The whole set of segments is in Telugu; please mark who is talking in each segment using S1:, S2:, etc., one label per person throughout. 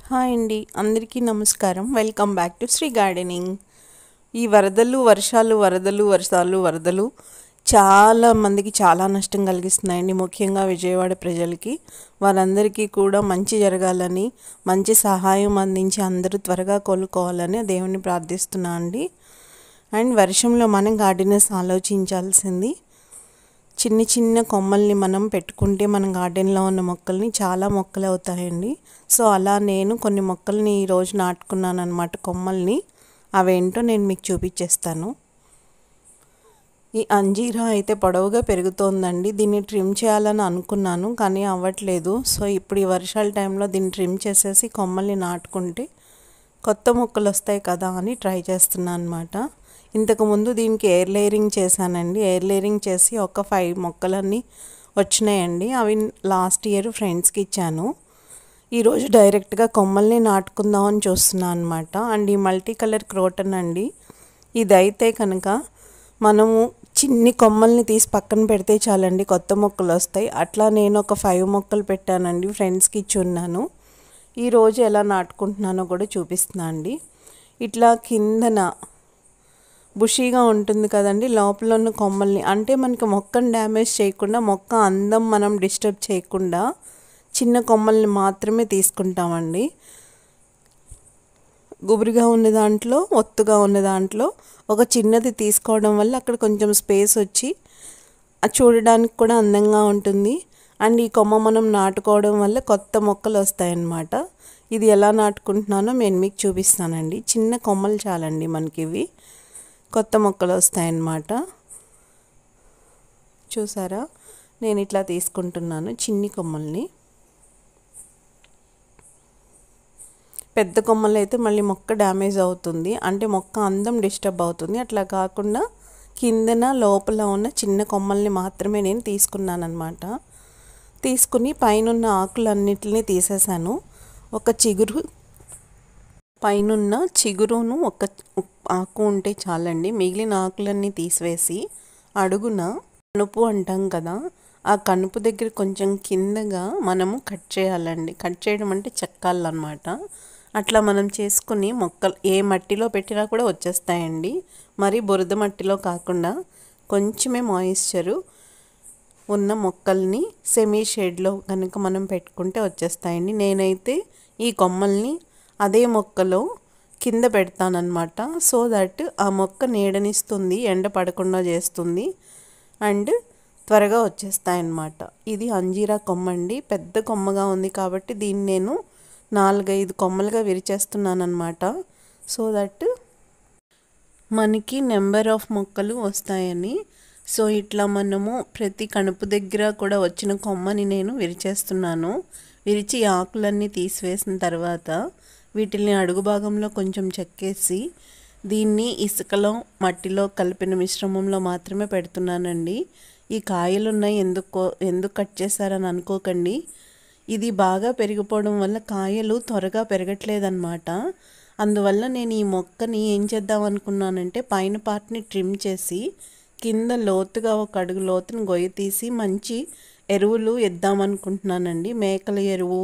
S1: హాయ్ అండి, అందరికీ నమస్కారం. Welcome back to Sri Gardening. ఈ వరదలు చాలా మందికి చాలా నష్టం కలిగిస్తున్నాయండి. ముఖ్యంగా విజయవాడ ప్రజలకి, వారందరికీ కూడా మంచి జరగాలని, మంచి సహాయం అందించి అందరూ త్వరగా కోలుకోవాలని దేవుణ్ణి ప్రార్థిస్తున్నా అండి. అండ్ వర్షంలో మనం గార్డెనర్స్ ఆలోచించాల్సింది, చిన్న చిన్న కొమ్మల్ని మనం పెట్టుకుంటే మన గార్డెన్లో ఉన్న మొక్కల్ని చాలా మొక్కలు అవుతాయండి. సో అలా నేను కొన్ని మొక్కల్ని ఈరోజు నాటుకున్నాను అనమాట, కొమ్మల్ని. అవేంటో నేను మీకు చూపించేస్తాను. ఈ అంజీరా అయితే పొడవుగా పెరుగుతోందండి. దీన్ని ట్రిమ్ చేయాలని అనుకున్నాను కానీ అవ్వట్లేదు. సో ఇప్పుడు ఈ వర్షాల టైంలో దీన్ని ట్రిమ్ చేసేసి కొమ్మల్ని నాటుకుంటే కొత్త మొక్కలు వస్తాయి కదా అని ట్రై చేస్తున్నాను అనమాట. ఇంతకుముందు దీనికి ఎయిర్ లేయరింగ్ చేశానండి. ఎయిర్ లేయరింగ్ చేసి ఒక 5 మొక్కలన్నీ వచ్చినాయండి. అవి లాస్ట్ ఇయర్ ఫ్రెండ్స్కి ఇచ్చాను. ఈరోజు డైరెక్ట్గా కొమ్మల్ని నాటుకుందామని చూస్తున్నాను అనమాట. అండ్ ఈ మల్టీ కలర్ క్రోటన్ అండి, ఇదైతే కనుక మనము చిన్ని కొమ్మల్ని తీసి పక్కన పెడితే చాలండి, కొత్త మొక్కలు వస్తాయి. అట్లా నేను ఒక 5 మొక్కలు పెట్టానండి, ఫ్రెండ్స్కి ఇచ్చి ఉన్నాను. ఈరోజు ఎలా నాటుకుంటున్నానో కూడా చూపిస్తున్నా అండి. ఇట్లా కిందన బుషీగా ఉంటుంది కదండి, లోపల ఉన్న కొమ్మల్ని, అంటే మనకి మొక్కను డ్యామేజ్ చేయకుండా, మొక్క అందం మనం డిస్టర్బ్ చేయకుండా చిన్న కొమ్మల్ని మాత్రమే తీసుకుంటామండి. గుబురుగా ఉన్న దాంట్లో, ఒత్తుగా ఉన్న దాంట్లో ఒక చిన్నది తీసుకోవడం వల్ల అక్కడ కొంచెం స్పేస్ వచ్చి చూడడానికి కూడా అందంగా ఉంటుంది. అండ్ ఈ కొమ్మ మనం నాటుకోవడం వల్ల కొత్త మొక్కలు వస్తాయన్నమాట. ఇది ఎలా నాటుకుంటున్నానో నేను మీకు చూపిస్తానండి. చిన్న కొమ్మలు చాలండి మనకి, ఇవి కొత్త మొక్కలు వస్తాయన్నమాట. చూసారా, నేను ఇట్లా తీసుకుంటున్నాను చిన్ని కొమ్మల్ని. పెద్ద కొమ్మలు అయితే మళ్ళీ మొక్క డ్యామేజ్ అవుతుంది, అంటే మొక్క అందం డిస్టర్బ్ అవుతుంది. అట్లా కాకుండా కిందన లోపల ఉన్న చిన్న కొమ్మల్ని మాత్రమే నేను తీసుకున్నాను అనమాట. తీసుకుని పైనున్న ఆకులన్నిటిని తీసేసాను. ఒక చిగురు, పైనున్న చిగురును ఒక ఆకు ఉంటే చాలండి. మిగిలిన ఆకులన్నీ తీసివేసి అడుగున కనుపు అంటాం కదా, ఆ కనుపు దగ్గర కొంచెం కిందగా మనము కట్ చేయాలండి. కట్ చేయడం అంటే చెక్కాలన్నమాట. అట్లా మనం చేసుకుని మొక్కలు ఏ మట్టిలో పెట్టినా కూడా వచ్చేస్తాయండి. మరి బురద మట్టిలో కాకుండా కొంచెమే మాయిశ్చరు ఉన్న మొక్కల్ని సెమీ షేడ్లో కనుక మనం పెట్టుకుంటే వచ్చేస్తాయండి. నేనైతే ఈ కొమ్మల్ని అదే మొక్కలో కింద పెడతానన్నమాట. సో దట్ ఆ మొక్క నీడనిస్తుంది, ఎండ పడకుండా చేస్తుంది, అండ్ త్వరగా వచ్చేస్తాయన్నమాట. ఇది అంజీరా కొమ్మ అండి, పెద్ద కొమ్మగా ఉంది కాబట్టి దీన్ని నేను 4-5 కొమ్మలుగా విరిచేస్తున్నాను అనమాట. సో దట్ మనకి నెంబర్ ఆఫ్ మొక్కలు వస్తాయని. సో ఇట్లా మనము ప్రతి కణుపు దగ్గర కూడా వచ్చిన కొమ్మని నేను విరిచేస్తున్నాను. విరిచి ఆకులన్నీ తీసివేసిన తర్వాత వీటిని అడుగు భాగంలో కొంచెం చెక్కేసి దీన్ని ఇసుకలో మట్టిలో కలిపిన మిశ్రమంలో మాత్రమే పెడుతున్నానండి. ఈ కాయలు ఉన్నాయి, ఎందుకు కట్ చేశారని అనుకోకండి. ఇది బాగా పెరిగిపోవడం వల్ల కాయలు త్వరగా పెరగట్లేదన్నమాట. అందువల్ల నేను ఈ మొక్కని ఏం చేద్దాం అనుకున్నానంటే, పైన పార్ట్ని ట్రిమ్ చేసి కింద లోతుగా ఒక అడుగు లోతుని గొయ్యి తీసి మంచి ఎరువులు ఇద్దామనుకుంటున్నానండి. మేకల ఎరువు,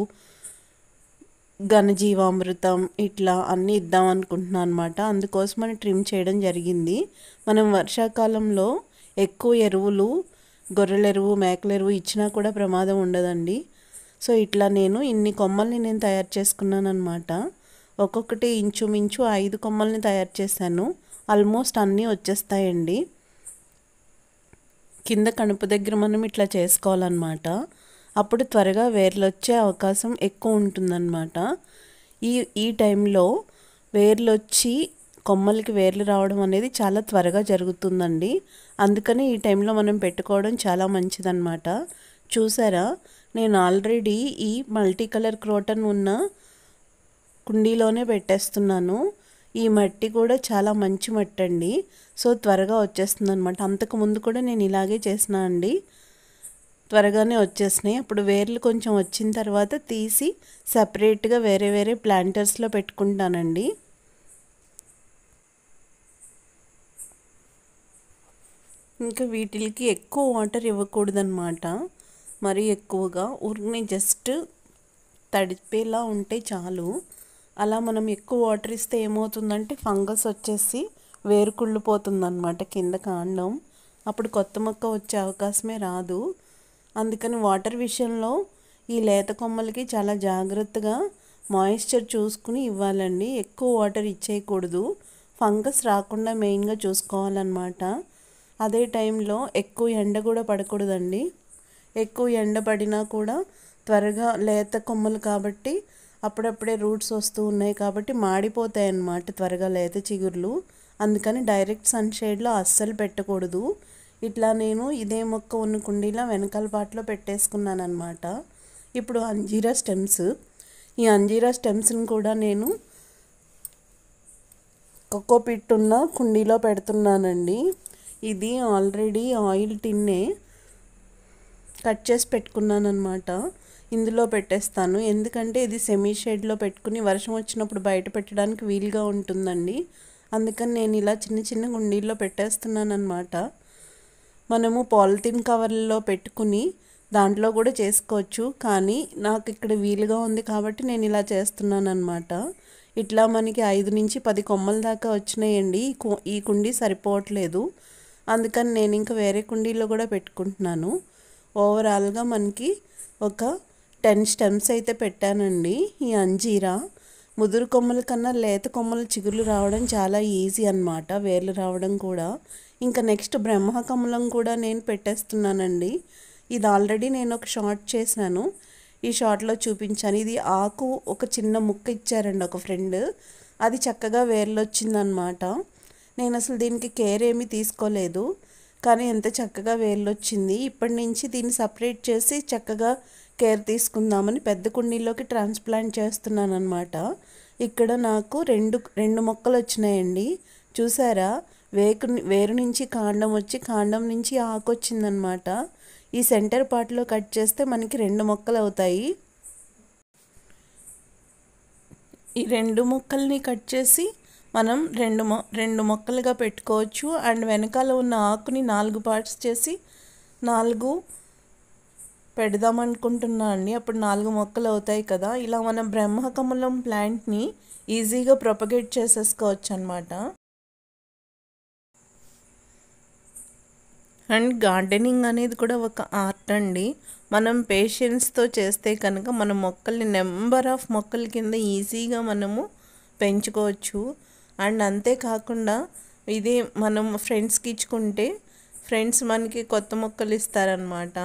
S1: ఘనజీవామృతం, ఇట్లా అన్నీ ఇద్దాం అనుకుంటున్నాను అనమాట. అందుకోసమని ట్రిమ్ చేయడం జరిగింది. మనం వర్షాకాలంలో ఎక్కువ ఎరువులు, గొర్రెల ఎరువు, మేకల ఎరువు ఇచ్చినా కూడా ప్రమాదం ఉండదండి. సో ఇట్లా నేను ఇన్ని కొమ్మల్ని నేను తయారు చేసుకున్నాను అనమాట. ఒక్కొక్కటి ఇంచుమించు 5 కొమ్మల్ని తయారు చేశాను. ఆల్మోస్ట్ అన్నీ వచ్చేస్తాయండి. కింద కణుపు దగ్గర మనం ఇట్లా చేసుకోవాలన్నమాట. అప్పుడు త్వరగా వేర్లు వచ్చే అవకాశం ఎక్కువ ఉంటుందన్నమాట. ఈ టైంలో వేర్లు వచ్చి కొమ్మలకి వేర్లు రావడం అనేది చాలా త్వరగా జరుగుతుందండి. అందుకని ఈ టైంలో మనం పెట్టుకోవడం చాలా మంచిదన్నమాట. చూసారా, నేను ఆల్రెడీ ఈ మల్టీ కలర్ క్రోటన్ ఉన్న కుండీలోనే పెట్టేస్తున్నాను. ఈ మట్టి కూడా చాలా మంచి మట్టి అండి. సో త్వరగా వచ్చేస్తుంది అనమాట. అంతకుముందు కూడా నేను ఇలాగే చేసిన అండి, త్వరగానే వచ్చేసినాయి. అప్పుడు వేర్లు కొంచెం వచ్చిన తర్వాత తీసి సపరేట్గా వేరే వేరే ప్లాంటర్స్లో పెట్టుకుంటానండి. ఇంకా వీటికి ఎక్కువ వాటర్ ఇవ్వకూడదన్నమాట, మరీ ఎక్కువగా. ఊరిని జస్ట్ తడిపేలా ఉంటే చాలు. అలా మనం ఎక్కువ వాటర్ ఇస్తే ఏమవుతుందంటే ఫంగస్ వచ్చేసి వేరుకుళ్ళిపోతుందన్నమాట కింద కాండం. అప్పుడు కొత్త మొక్క వచ్చే అవకాశమే రాదు. అందుకని వాటర్ విషయంలో ఈ లేత కొమ్మలకి చాలా జాగ్రత్తగా మాయిశ్చర్ చూసుకుని ఇవ్వాలండి. ఎక్కువ వాటర్ ఇచ్చేయకూడదు. ఫంగస్ రాకుండా మెయిన్గా చూసుకోవాలన్నమాట. అదే టైంలో ఎక్కువ ఎండ కూడా పడకూడదండి. ఎక్కువ ఎండ పడినా కూడా త్వరగా లేత కొమ్మలు కాబట్టి అప్పుడప్పుడే రూట్స్ వస్తూ ఉన్నాయి కాబట్టి మాడిపోతాయి అన్నమాట త్వరగా లేత చిగుర్లు. అందుకని డైరెక్ట్ సన్షేడ్లో అస్సలు పెట్టకూడదు. ఇట్లా నేను ఇదే మొక్క ఉన్న కుండీలో వెనకాల పాటలో పెట్టేసుకున్నాను అనమాట. ఇప్పుడు అంజీరా స్టెమ్స్, ఈ అంజీరా స్టెమ్స్ని కూడా నేను కోకోపీట్ ఉన్న కుండీలో పెడుతున్నానండి. ఇది ఆల్రెడీ ఆయిల్ టిన్నే కట్ చేసి పెట్టుకున్నాను అనమాట. ఇందులో పెట్టేస్తాను, ఎందుకంటే ఇది సెమీ షేడ్లో పెట్టుకుని వర్షం వచ్చినప్పుడు బయట పెట్టడానికి వీలుగా ఉంటుందండి. అందుకని నేను ఇలా చిన్న చిన్న కుండీల్లో పెట్టేస్తున్నాను అనమాట. మనము పాలిథిన్ కవర్లలో పెట్టుకుని దాంట్లో కూడా చేసుకోవచ్చు, కానీ నాకు ఇక్కడ వీలుగా ఉంది కాబట్టి నేను ఇలా చేస్తున్నాను అనమాట. ఇట్లా మనకి 5 నుంచి 10 కొమ్మల దాకా వచ్చినాయండి. ఈ కుండీ సరిపోవట్లేదు, అందుకని నేను ఇంకా వేరే కుండీలో కూడా పెట్టుకుంటున్నాను. ఓవరాల్గా మనకి ఒక 10 స్టెమ్స్ అయితే పెట్టానండి. ఈ అంజీరా ముదురు కొమ్మల కన్నా లేత కొమ్మల చిగుర్లు రావడం చాలా ఈజీ అన్నమాట, వేర్లు రావడం కూడా. ఇంకా నెక్స్ట్ బ్రహ్మకమలం కూడా నేను పెట్టేస్తున్నానండి. ఇది ఆల్రెడీ నేను ఒక షార్ట్ చేశాను, ఈ షార్ట్లో చూపించాను. ఇది ఆకు ఒక చిన్న ముక్క ఇచ్చారండి ఒక ఫ్రెండ్, అది చక్కగా వేర్లు వచ్చిందనమాట. నేను అసలు దీనికి కేర్ ఏమీ తీసుకోలేదు, కానీ ఎంత చక్కగా వేర్లు వచ్చింది. ఇప్పటి నుంచి దీన్ని సపరేట్ చేసి చక్కగా కేర్ తీసుకుందామని పెద్ద కుండీలోకి ట్రాన్స్ప్లాంట్ చేస్తున్నాను అనమాట. ఇక్కడ నాకు రెండు మొక్కలు వచ్చినాయండి. చూసారా, వేరు నుంచి కాండం వచ్చి కాండం నుంచి ఆకు వచ్చిందనమాట. ఈ సెంటర్ పార్ట్లో కట్ చేస్తే మనకి 2 మొక్కలు అవుతాయి. ఈ 2 మొక్కల్ని కట్ చేసి మనం రెండు మొక్కలుగా పెట్టుకోవచ్చు. అండ్ వెనకాల ఉన్న ఆకుని 4 పార్ట్స్ చేసి 4 పెడదాం అనుకుంటున్నా అండి. అప్పుడు 4 మొక్కలు అవుతాయి కదా. ఇలా మనం బ్రహ్మకమలం ప్లాంట్ని ఈజీగా ప్రొపగేట్ చేసేసుకోవచ్చు అనమాట. అండ్ గార్డెనింగ్ అనేది కూడా ఒక ఆర్ట్ అండి. మనం పేషెన్స్తో చేస్తే కనుక మన మొక్కల్ని నెంబర్ ఆఫ్ మొక్కల కింద ఈజీగా మనము పెంచుకోవచ్చు. అండ్ అంతేకాకుండా ఇది మనం ఫ్రెండ్స్కి ఇచ్చుకుంటే ఫ్రెండ్స్ మనకి కొత్త మొక్కలు ఇస్తారనమాట.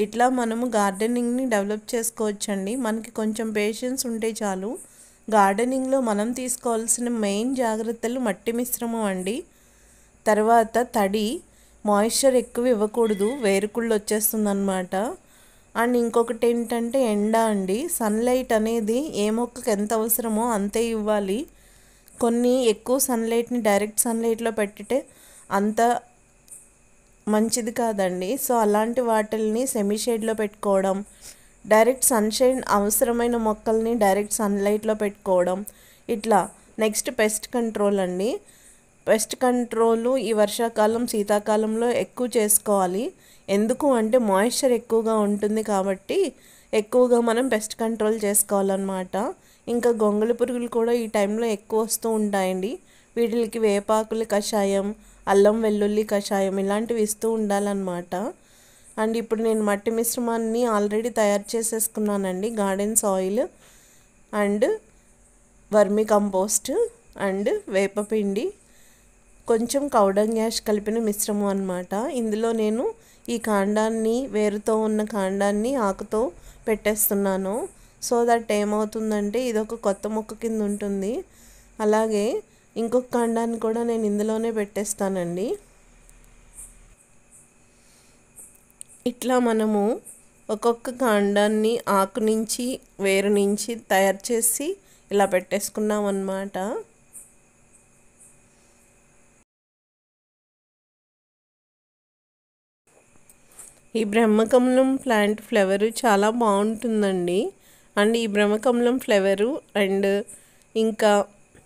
S1: ఇట్లా మనము గార్డెనింగ్ని డెవలప్ చేసుకోవచ్చండి. మనకి కొంచెం పేషెన్స్ ఉంటే చాలు. గార్డెనింగ్లో మనం తీసుకోవాల్సిన మెయిన్ జాగ్రత్తలు మట్టి మిశ్రమం అండి, తర్వాత తడి, మాయిశ్చర్ ఎక్కువ ఇవ్వకూడదు, వేరుకుళ్ళు వచ్చేస్తుంది అనమాట. అండ్ ఇంకొకటి ఏంటంటే ఎండ అండి. సన్లైట్ అనేది ఏ మొక్కకి ఎంత అవసరమో అంతే ఇవ్వాలి. కొన్ని ఎక్కువ సన్లైట్ని డైరెక్ట్ సన్లైట్లో పెట్టితే అంత మంచిది కాదండి. సో అలాంటి వాటిల్ని సెమీ షేడ్లో పెట్టుకోవడం, డైరెక్ట్ సన్షైన్ అవసరమైన మొక్కల్ని డైరెక్ట్ సన్లైట్లో పెట్టుకోవడం. ఇట్లా నెక్స్ట్ పెస్ట్ కంట్రోల్ అండి. పెస్ట్ కంట్రోలు ఈ వర్షాకాలం శీతాకాలంలో ఎక్కువ చేసుకోవాలి. ఎందుకు అంటే మాయిశ్చర్ ఎక్కువగా ఉంటుంది కాబట్టి ఎక్కువగా మనం పెస్ట్ కంట్రోల్ చేసుకోవాలన్నమాట. ఇంకా గొంగళి పురుగులు కూడా ఈ టైంలో ఎక్కువ వస్తూ ఉంటాయండి. వీటికి వేపాకుల కషాయం, అల్లం వెల్లుల్లి కషాయం ఇలాంటివి ఇస్తూ ఉండాలన్నమాట. అండ్ ఇప్పుడు నేను మట్టి మిశ్రమాన్ని ఆల్రెడీ తయారు చేసేసుకున్నానండి. Garden soil and vermicompost and వేపపిండి, కొంచెం కౌడంగ్ యాష్ కలిపిన మిశ్రమం అన్నమాట. ఇందులో నేను ఈ కాండాన్ని, వేరుతో ఉన్న కాండాన్ని ఆకుతో పెట్టేస్తున్నాను. సో దట్ ఏమవుతుందంటే ఇది ఒక కొత్త మొక్క కింద ఉంటుంది. అలాగే ఇంకొక కాండాన్ని కూడా నేను ఇందులోనే పెట్టేస్తానండి. ఇట్లా మనము ఒక్కొక్క కాండాన్ని ఆకు నుంచి, వేరు నుంచి తయారు చేసి ఇలా పెట్టేసుకున్నాం అన్నమాట. ఈ బ్రహ్మకమలం ప్లాంట్ ఫ్లవరు చాలా బాగుంటుందండి. అండ్ ఈ బ్రహ్మకమలం ఫ్లవరు అండ్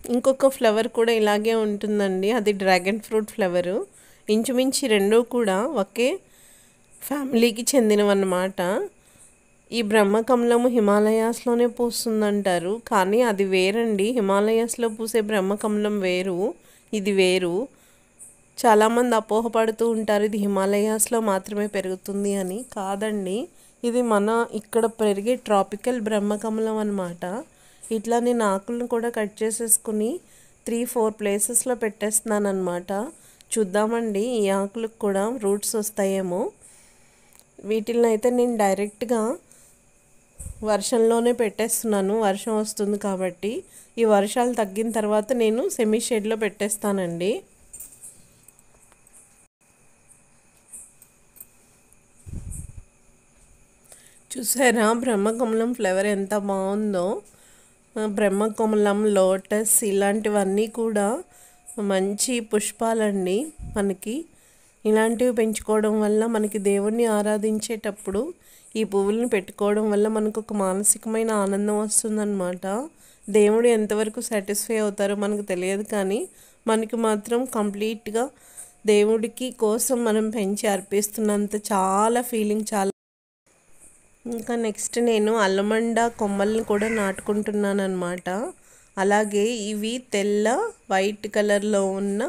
S1: ఇంకొక ఫ్లవర్ కూడా ఇలాగే ఉంటుందండి, అది డ్రాగన్ ఫ్రూట్ ఫ్లవరు. ఇంచుమించి 2 కూడా ఒకే ఫ్యామిలీకి చెందినవన్నమాట. ఈ బ్రహ్మకమలము హిమాలయాస్లోనే పూస్తుందంటారు, కానీ అది వేరండి. హిమాలయాస్లో పూసే బ్రహ్మకమలం వేరు, ఇది వేరు. చాలామంది అపోహపడుతూ ఉంటారు ఇది హిమాలయాస్లో మాత్రమే పెరుగుతుంది అని. కాదండి, ఇది మన ఇక్కడ పెరిగే ట్రాపికల్ బ్రహ్మకమలం అన్నమాట. ఇట్లా నేను ఆకులను కూడా కట్ చేసేసుకుని 3-4 ప్లేసెస్లో పెట్టేస్తున్నాను అనమాట. చూద్దామండి ఈ ఆకులకు కూడా రూట్స్ వస్తాయేమో. వీటిని అయితే నేను డైరెక్ట్గా వర్షంలోనే పెట్టేస్తున్నాను, వర్షం వస్తుంది కాబట్టి. ఈ వర్షాలు తగ్గిన తర్వాత నేను సెమీ షేడ్లో పెట్టేస్తానండి. చూసారా బ్రహ్మకమలం ఫ్లవర్ ఎంత బాగుందో. బ్రహ్మకమలం, లోటస్ ఇలాంటివన్నీ కూడా మంచి పుష్పాలండి. మనకి ఇలాంటివి పెంచుకోవడం వల్ల, మనకి దేవుణ్ణి ఆరాధించేటప్పుడు ఈ పువ్వులను పెట్టుకోవడం వల్ల మనకు ఒక మానసికమైన ఆనందం వస్తుందన్నమాట. దేవుడు ఎంతవరకు సాటిస్ఫై అవుతారో మనకు తెలియదు, కానీ మనకి మాత్రం కంప్లీట్గా దేవుడికి కోసం మనం పెంచి అర్పిస్తున్నంత చాలా ఫీలింగ్. చాలా ఇంకా నెక్స్ట్ నేను అల్లమండ కొమ్మల్ని కూడా నాటుకుంటున్నాను అనమాట. అలాగే ఇవి తెల్ల వైట్ కలర్లో ఉన్న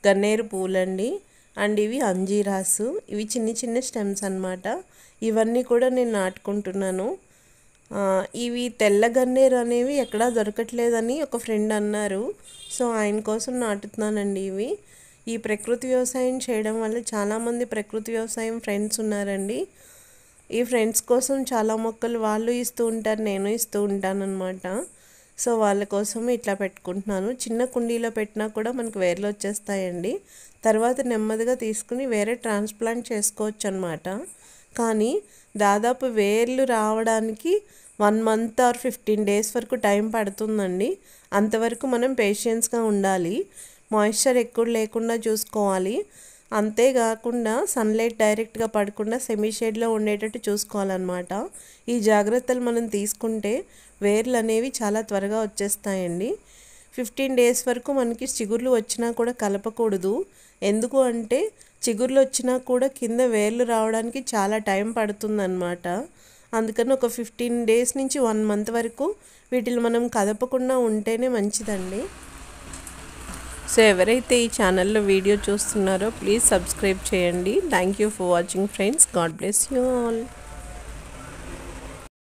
S1: గన్నేరు పూలండి. అండ్ ఇవి అంజీరాసు, ఇవి చిన్న చిన్న స్టెమ్స్ అనమాట. ఇవన్నీ కూడా నేను నాటుకుంటున్నాను. ఇవి తెల్ల గన్నేరు అనేవి ఎక్కడా దొరకట్లేదని ఒక ఫ్రెండ్ అన్నారు, సో ఆయన కోసం నాటుతున్నానండి ఇవి. ఈ ప్రకృతి వ్యవసాయం చేయడం వల్ల చాలామంది ప్రకృతి వ్యవసాయం ఫ్రెండ్స్ ఉన్నారండి. ఈ ఫ్రెండ్స్ కోసం చాలా మొక్కలు వాళ్ళు ఇస్తూ ఉంటారు, నేను ఇస్తూ ఉంటాను అనమాట. సో వాళ్ళ కోసం ఇట్లా పెట్టుకుంటున్నాను. చిన్న కుండీలో పెట్టినా కూడా మనకు వేర్లు వచ్చేస్తాయండి. తర్వాత నెమ్మదిగా తీసుకుని వేరే ట్రాన్స్ప్లాంట్ చేసుకోవచ్చు అనమాట. కానీ దాదాపు వేర్లు రావడానికి 1 month or 15 days వరకు టైం పడుతుందండి. అంతవరకు మనం పేషెన్స్గా ఉండాలి, మాయిశ్చర్ ఎక్కువ లేకుండా చూసుకోవాలి. అంతేకాకుండా సన్లైట్ డైరెక్ట్గా పడకుండా సెమీ షేడ్లో ఉండేటట్టు చూసుకోవాలన్నమాట. ఈ జాగ్రత్తలు మనం తీసుకుంటే వేర్లు అనేవి చాలా త్వరగా వచ్చేస్తాయండి. 15 days వరకు మనకి చిగుర్లు వచ్చినా కూడా కలపకూడదు. ఎందుకు అంటే చిగుర్లు వచ్చినా కూడా కింద వేర్లు రావడానికి చాలా టైం పడుతుందన్నమాట. అందుకని ఒక 15 days నుంచి 1 month వరకు వీటిని మనం కదపకుండా ఉంటేనే మంచిదండి. సో ఎవరైతే ఈ ఛానల్లో వీడియో చూస్తున్నారో ప్లీజ్ సబ్స్క్రైబ్ చేయండి. Thank you for watching friends. God bless you all.